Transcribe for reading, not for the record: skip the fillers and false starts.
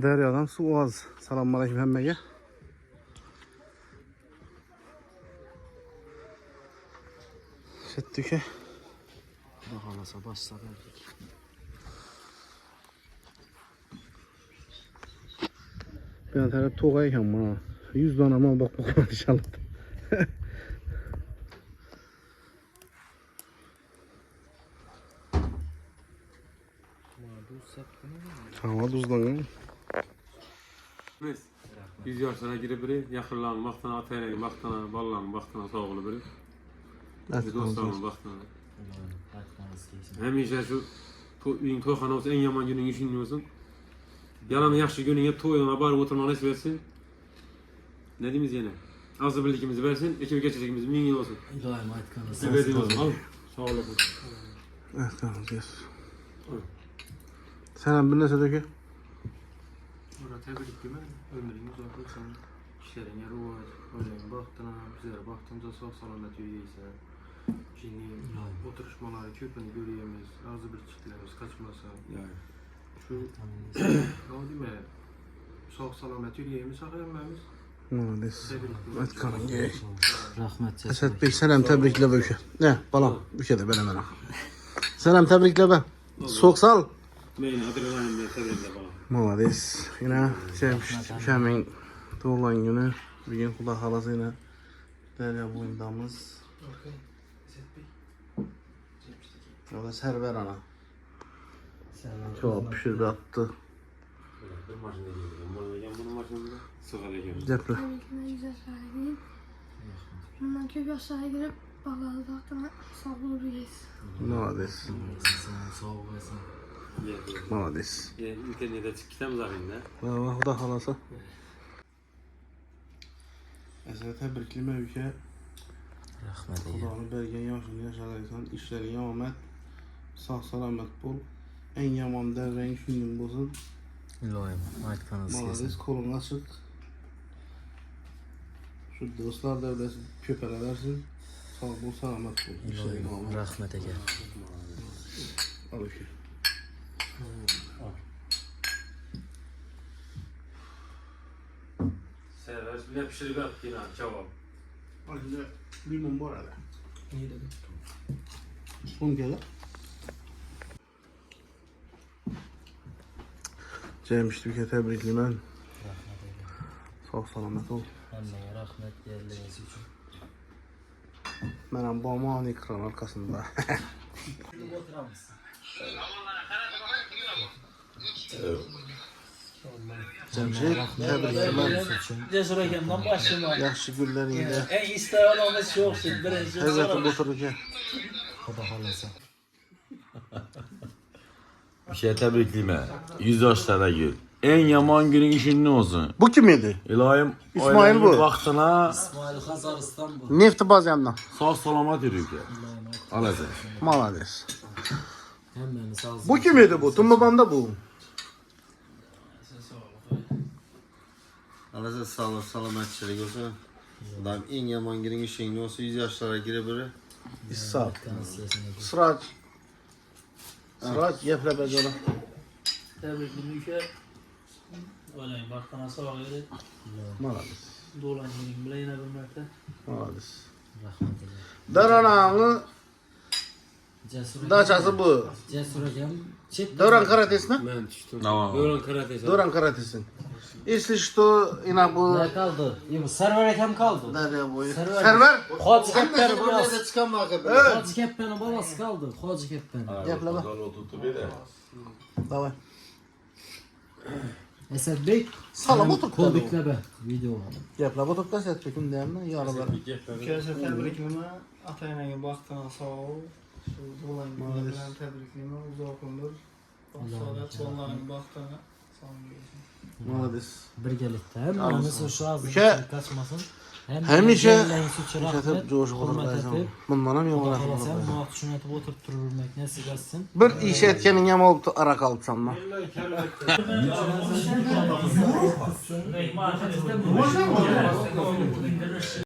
Deryadan su az. Selamünaleyküm hemmege. Şettüke. Bakalasa başladı. Ben taraf toğayken bana. 100 tane ama bak bakalım inşallah. Hava tuzlanıyor. Biz 100 yaşlara girip biri yakırlan vaxtına, atayla vaxtına, ballan vaxtına sağlı biri. Bir dostlarımın vaxtına. Həmişə şu uyun toyxana olsun, en yaman günün işin olsun. Yalan yaxşı günün ya toyuna barı oturmanı nasip etsin. Ne diyeyimiz yine? Azı birlikimizi versin, ekibi geçecekimiz 1000 yıl olsun. İlahim aytkanı sağ Ebedi olsun. Al. Sağ olasın. Evet tamam diyorsun. Sen bir neyse dökü. Burada tebrik gibi ömrünüz uzak olsun. İşlerine ruhat, örneğin baktığına, bizlere baktığımızda sağ salamet yürüyeyse. Şimdi oturuşmaları köpünü görüyemiz, razı bir çiftlerimiz kaçmasa. Yani. Şu, ne diyeyim mi? Sağ salamet yürüyemiz, sağ emmemiz. Muhalis. Evet kanın gey. Rahmet Esat Bey selam tebrikle böke. Ne balam büke de ben hemen. Selam tebrikle be. Soğuk sal. Neyin adrenalin de sebeple falan. Muhalis. Yine Şamin doğulan günü. Bir gün kula halasıyla Derya boyundamız. O da server ana. Çok pişirdi attı. Bir maşında geliyorum. Bunun maşında sıkar ekiyoruz. Cepli. Yüz aşağı gidip bundan köy aşağı girip balığı baktığına sağlığı reis. Muhalis. Sağ olasın. Muhalis. İnternete çık kitabı zarında. O da halası. Esat tebriklime ülke. Rahmet eylesin. Kulağını bergen yaşını yaşaraysan işlerin yamamet. Sağ salamet bol. En yaman derreğin şunun bozun. İlahim aytkanı Muhalis kolun açık. Şu dostlar devlesi köpere versin. Sağ bol salamet bol. İşlerin İlahim yamamet. rahmet ege. Al ülke. Server bile pişirip yap yine cevap. Acıca limon var hala. İyi dedim. Un gele. Cemşit ülke tebriklime. Rahmet ege. Sağ salamet ol. Emmeye rahmet yerleriniz için. Benim babamın ekran arkasında. Oturar mısın? Cemşit tebriklime. Cesur Egem'den başlayalım. Yaxşı günlerinde. En isteyen olması yoksun. Birinci Hazreti otururken. O da halasa. Bir şey tebriklime. 100 yaşlara gir. En yaman günün işin ne olsun? Bu kim idi? İlahim İsmail bu. Vaktına İsmail Hazaristan bu. Nefti baz yandan. sağ salamat yürüyük ya. Al hadi. Malades. Hemen sağ olsun. Bu kim idi bu? Tüm babamda bu. Alasa sağlık, salametçilik olsun. Adam en yaman girin işin ne olsa 100 yaşlara girebilir. İssa. Aytkanı sesini. Sıraç. Sıraç yefle bezala. Tebrikli ülke. Olayım baktana sağ verir. Malades. Dolan günün bile yine bilmekte. Malades. Rahmet ege. Daranağını Cesur daçası bu. Cesur Egem. Çift. Döran karatesine. Ben düştüm. Tamam. Böyle karate. Döran karatesin. İşte что ina bu Ne kaldı? İyi bu server Egem kaldı. derya boyu. Server. Server. Hoca Keppen'in babası. çıkan marka. Hoca Keppen'in babası kaldı. Hoca Keppen. Yefle be. Davay. Esed Bey. Salam otur. Kol biklebe. Video var. Yefle bu topta set pekim deyimle yaralar. Kese tebrikleme, atayına baktığına sağ ol. Şu dolan günü bilen tebrikleme, uzak olur. Sonra onların baktığına sağ ol. Malades. Birgelikte. Hem anısı şu az Ülke- kaçmasın. Hemişe yerlerin suçu rahmet. Şatep coş olur hürmet lazım. edip, Bundan hem o da yaman kalasam rahmet. muhakkak şunu etip oturup dururmak nasip etsin. Bir iş etkenin yam olup ara kalıp sanma. Mehman.